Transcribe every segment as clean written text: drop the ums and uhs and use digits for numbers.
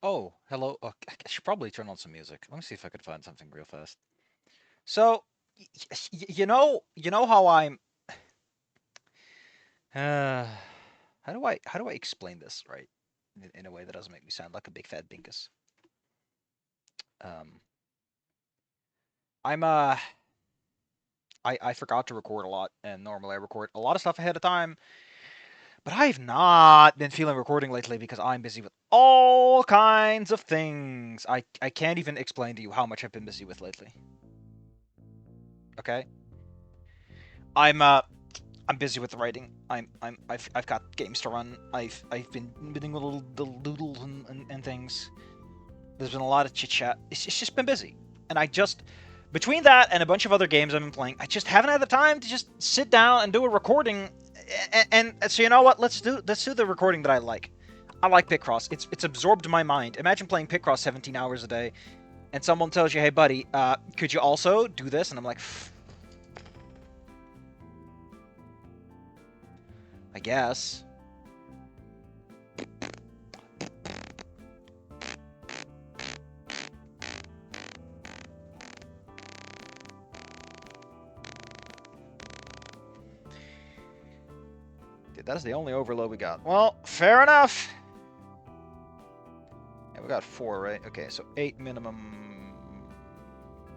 Oh, hello. Oh, I should probably turn on some music. Let me see if I could find something real fast. So, you know how I'm. Uh, how do I explain this right in a way that doesn't make me sound like a big fat binkus? Um, I forgot to record a lot, and normally I record a lot of stuff ahead of time, but I've not been feeling recording lately because I'm busy with all kinds of things. I can't even explain to you how much I've been busy with lately. Okay, I'm uh I'm busy with writing. I've got games to run. I've been doing little doodles and things. There's been a lot of chit chat. It's just been busy, and I just between that and a bunch of other games I've been playing, I just haven't had the time to just sit down and do a recording. And so you know what? Let's do the recording that I like. I like Picross. It's absorbed my mind. Imagine playing Picross 17 hours a day, and someone tells you, "Hey, buddy, could you also do this?" And I'm like, I guess. Dude, that is the only overload we got. Well, fair enough. Yeah, we got 4, right? Okay, so 8 minimum.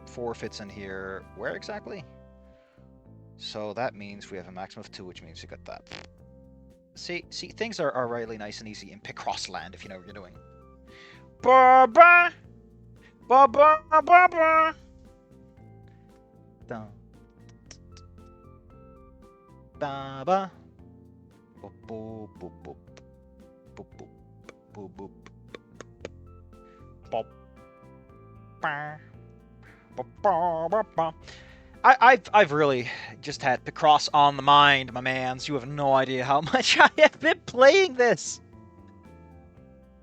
4 fits in here. Where exactly? So that means we have a maximum of 2, which means we got that. See, things are really nice and easy in Picross land if you know what you're doing. Ba ba ba ba ba ba. Ba ba ba. Boop boop boop boop boop boop boop boop. Bop. Ba. Ba ba ba ba. I've really just had Picross on the mind, my mans. You have no idea how much I have been playing this.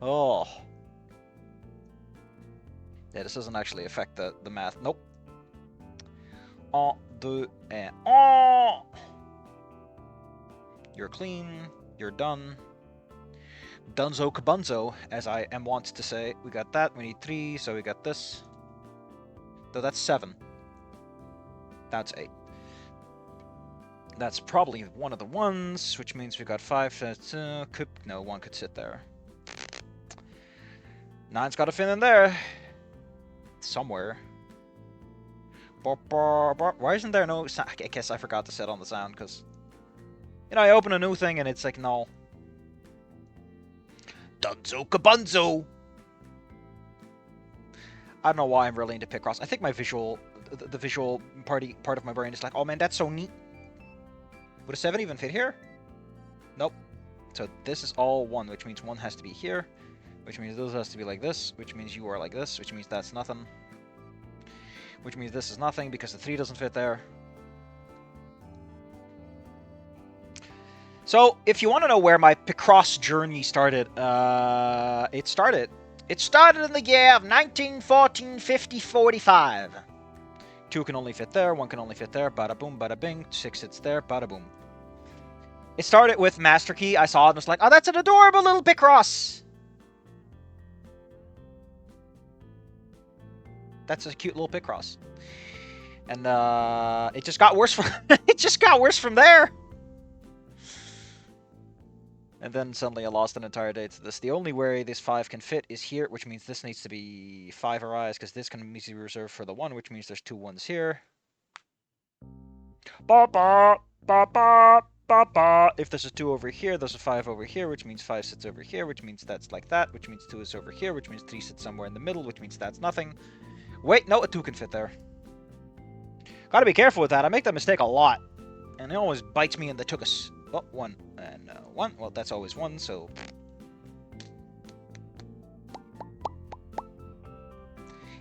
Oh. Yeah, this doesn't actually affect the math. Nope. Un, deux, et un. You're clean. You're done. Dunzo kabunzo, as I am wont to say. We got that. We need 3, so we got this. Though that's 7. That's 8. That's probably one of the ones, which means we got 5. That's, no, 1 could sit there. 9's got to fit in there. Somewhere. Why isn't there no sound? I guess I forgot to set on the sound, because... You know, I open a new thing and it's like, no. Dunzo kabunzo! I don't know why I'm really into Picross. I think my visual... The visual part of my brain is like, oh man, that's so neat. Would a 7 even fit here? Nope. So this is all 1, which means 1 has to be here. Which means this has to be like this. Which means you are like this. Which means that's nothing. Which means this is nothing because the 3 doesn't fit there. So, if you want to know where my Picross journey started, it started in the year of 1914, 50, 45. 2 can only fit there, 1 can only fit there, bada boom, bada bing, 6 sits there, bada boom. It started with Master Key. I saw it and was like, oh, that's an adorable little Picross. That's a cute little Picross. And it just got worse from it just got worse from there. And then suddenly I lost an entire day to this. The only way this 5 can fit is here, which means this needs to be 5 arise, because this can easily be reserved for the 1, which means there's 2 1s here. Ba ba ba ba ba ba. If there's a 2 over here, there's a 5 over here, which means 5 sits over here, which means that's like that, which means 2 is over here, which means 3 sits somewhere in the middle, which means that's nothing. Wait, no, a 2 can fit there. Gotta be careful with that. I make that mistake a lot. And it always bites me in the tuchus. Oh, 1 and 1. Well, that's always 1, so...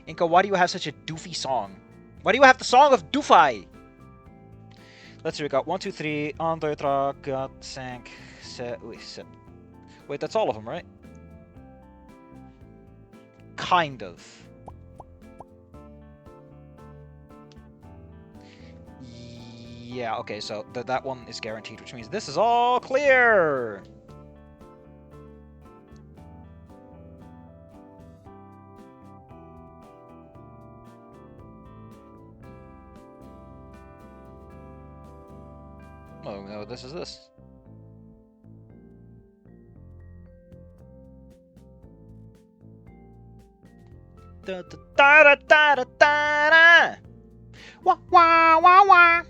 Inca, why do you have such a doofy song? Why do you have the song of Doofy? Let's see, we got 1, 2, 3, 1, 2, 3, 4, 5, 6, wait, 7. Wait, that's all of them, right? Kind of. Yeah, okay, so that one is guaranteed, which means this is all clear! don't know what this is this. Da da da da da da da. Wah wah wah wah.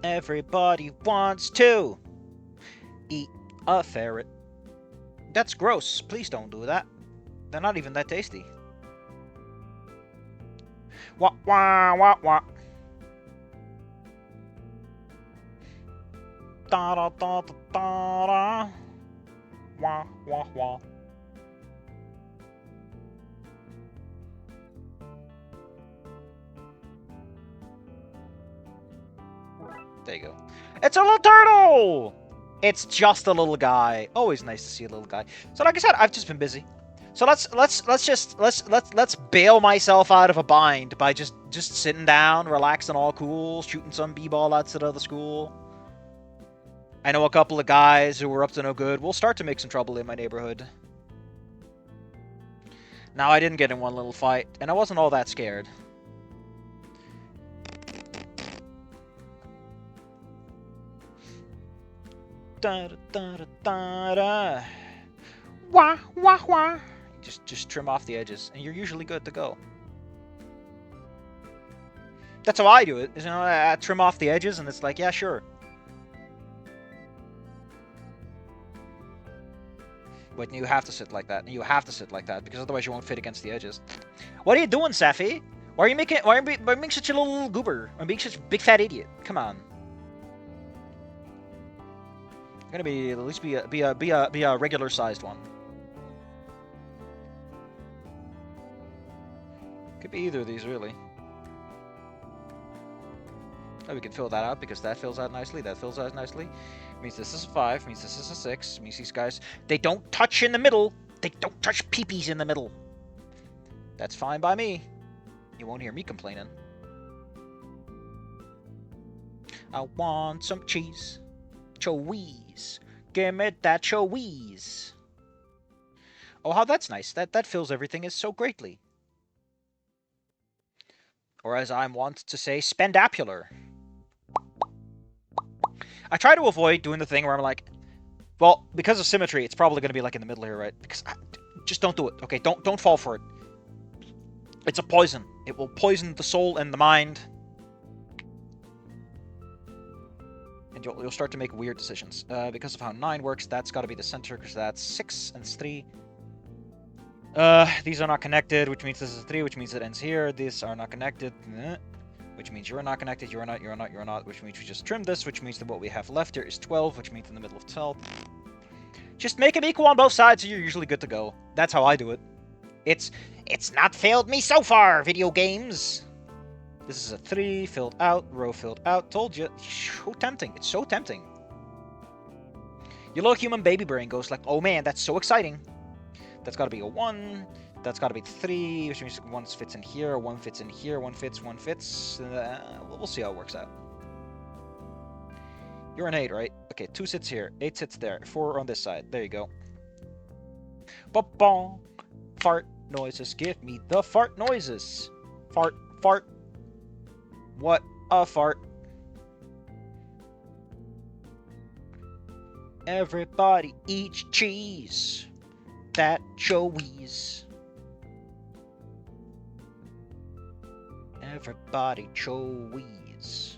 Everybody wants to eat a ferret. That's gross. Please don't do that. They're not even that tasty. Wah wah wah wah. Da da da da da da. Wah wah wah. There you go. It's a little turtle! It's just a little guy. Always nice to see a little guy. So like I said, I've just been busy. So let's bail myself out of a bind by just sitting down, relaxing all cool, shooting some b-ball outside of the school. I know a couple of guys who were up to no good will start to make some trouble in my neighborhood. Now, I didn't get in one little fight, and I wasn't all that scared. Da da da da da da. Wah wah wah. Just trim off the edges, and you're usually good to go. That's how I do it. You know, I trim off the edges, and it's like, yeah, sure. But you have to sit like that, and you have to sit like that, because otherwise you won't fit against the edges. What are you doing, Safi? Why are you being such a little goober? Or being such a big fat idiot? Come on. You're gonna be at least be a regular sized one. Could be either of these, really. Oh, we can fill that out because that fills out nicely. That fills out nicely. Means this is a 5. Means this is a 6. Means these guys, they don't touch in the middle. They don't touch peepees in the middle. That's fine by me. You won't hear me complaining. I want some cheese. Chowies. Give me that chowies. Oh, how that's nice. That fills everything is so greatly. Or as I want to say, spendapular. I try to avoid doing the thing where I'm like, well, because of symmetry, it's probably going to be like in the middle here, right? Because just don't do it, okay? Don't fall for it. It's a poison. It will poison the soul and the mind. And you'll start to make weird decisions. Because of how 9 works, that's got to be the center, because that's 6 and it's 3. These are not connected, which means this is 3, which means it ends here. These are not connected, which means you're not connected, you're not, which means we just trim this, which means that what we have left here is 12, which means in the middle of 12. Just make them equal on both sides, so you're usually good to go. That's how I do it. It's not failed me so far, video games. This is a 3, filled out, row filled out. Told you. So tempting. It's so tempting. Your little human baby brain goes like, oh man, that's so exciting. That's got to be a 1. That's got to be 3, which means 1 fits in here, 1 fits in here, 1 fits, 1 fits. We'll see how it works out. You're an 8, right? Okay, 2 sits here, 8 sits there, 4 on this side. There you go. Ba-bong. Fart noises. Give me the fart noises. Fart, fart. What a fart. Everybody eats cheese. That chowies. Everybody chowies.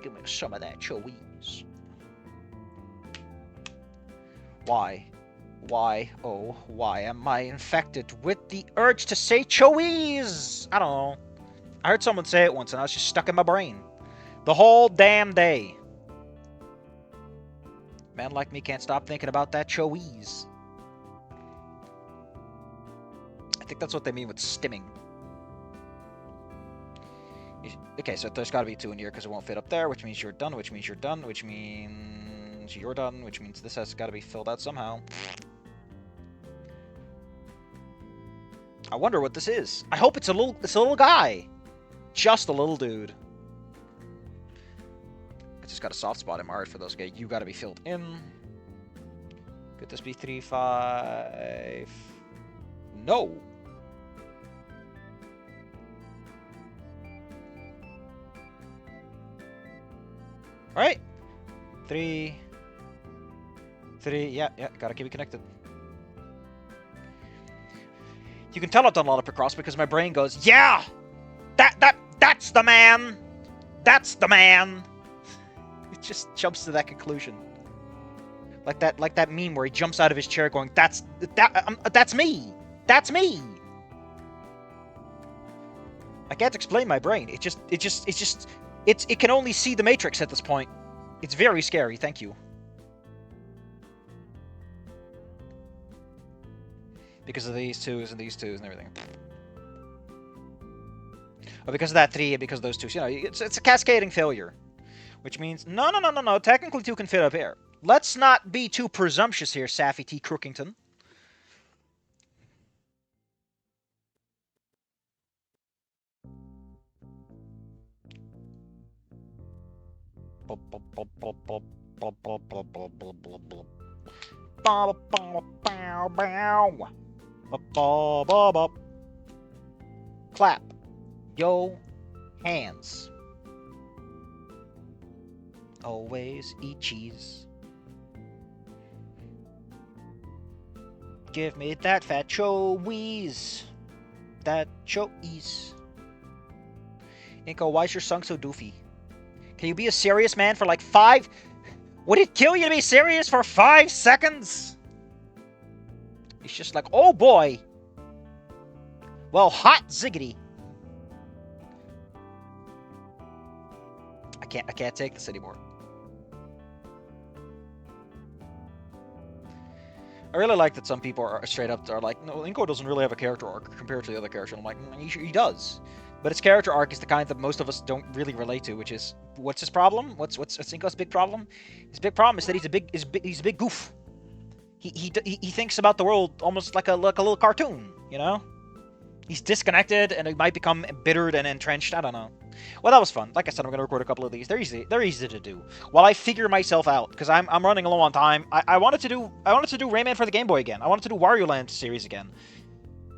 Give me some of that chowies. Why? Why, oh, why am I infected with the urge to say chowies? I don't know. I heard someone say it once and I was just stuck in my brain. The whole damn day. Man like me can't stop thinking about that chowies. I think that's what they mean with stimming. Okay, so there's got to be 2 in here because it won't fit up there, which means you're done, which means you're done, which means you're done, which means this has got to be filled out somehow. I wonder what this is. I hope it's a little guy. Just a little dude. I just got a soft spot in my heart for those guys. You got to be filled in. Could this be 3, 5? No. Alright. 3. Yeah, gotta keep it connected. You can tell I've done a lot of Picross because my brain goes, yeah! That's the man! That's the man! It just jumps to that conclusion. Like that meme where he jumps out of his chair going, that's me! That's me! I can't explain my brain. It can only see the Matrix at this point. It's very scary, thank you. Because of these twos and everything. Oh, because of that 3 and because of those twos. You know, it's a cascading failure. Which means, no. Technically 2 can fit up here. Let's not be too presumptuous here, Saffy T. Crookington. Clap yo hands. Always eat cheese. Give me that fat chowies. That chowies. Inko, why is your song so doofy? Can you be a serious man for like 5... Would it kill you to be serious for 5 seconds? He's just like, oh boy. Well, hot ziggity. I can't take this anymore. I really like that some people are straight up are like, no, Inko doesn't really have a character arc compared to the other character. I'm like, he does. But his character arc is the kind that most of us don't really relate to, which is, what's his problem? What's Inko's big problem? His big problem is that he's a big goof. He thinks about the world almost like a little cartoon, you know? He's disconnected and he might become embittered and entrenched. I don't know. Well, that was fun. Like I said, I'm going to record a couple of these. They're easy to do. While I figure myself out, because I'm running low on time. I wanted to do Rayman for the Game Boy again. I wanted to do Wario Land series again.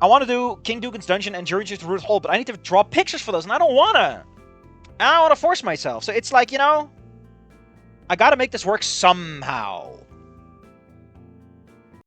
I want to do King Dugan's Dungeon and Journey to Root Hole, but I need to draw pictures for those, and I don't want to force myself. So it's like, you know, I got to make this work somehow.